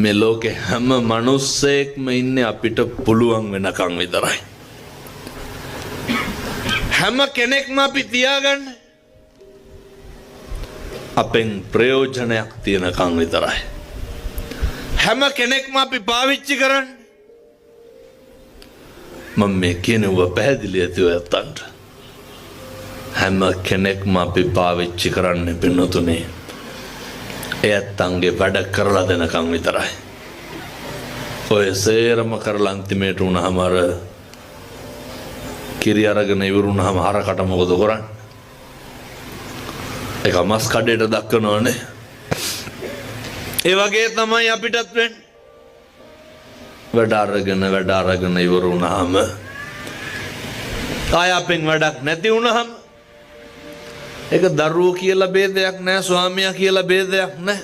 මේ ලෝකේ හැම මිනිස්සෙක්ම ඉන්නේ අපිට පුළුවන් වෙනකන් විතරයි. හැම කෙනෙක්ම අපි තියාගන්න අපෙන් ප්‍රයෝජනයක් තියනකන් විතරයි. හැම කෙනෙක්ම අපි පාවිච්චි කරන්න මම මේ කියනවා පැහැදිලි ඇතිව යත්තන්ට. හැම කෙනෙක්ම අපි පාවිච්චි කරන්න පින්නතුනේ එයත් අංගේ වැඩ කරලා දෙනකම් විතරයි. ඔය සේරම කරලා අන්තිමේට වුණාම අර කිරි අරගෙන ඉවරුනහම හරකට මොකද කරන්නේ? ඒක මස් කඩේට දක්වනවනේ. ඒ වගේ තමයි අපිටත් වෙන්නේ. වැඩ අරගෙන ඉවරුනහම ආය අපෙන් වැඩක් නැති වුණාම ඒක දරුවෝ කියලා ભેදයක් නැහැ, ස්වාමියා කියලා ભેදයක් නැහැ.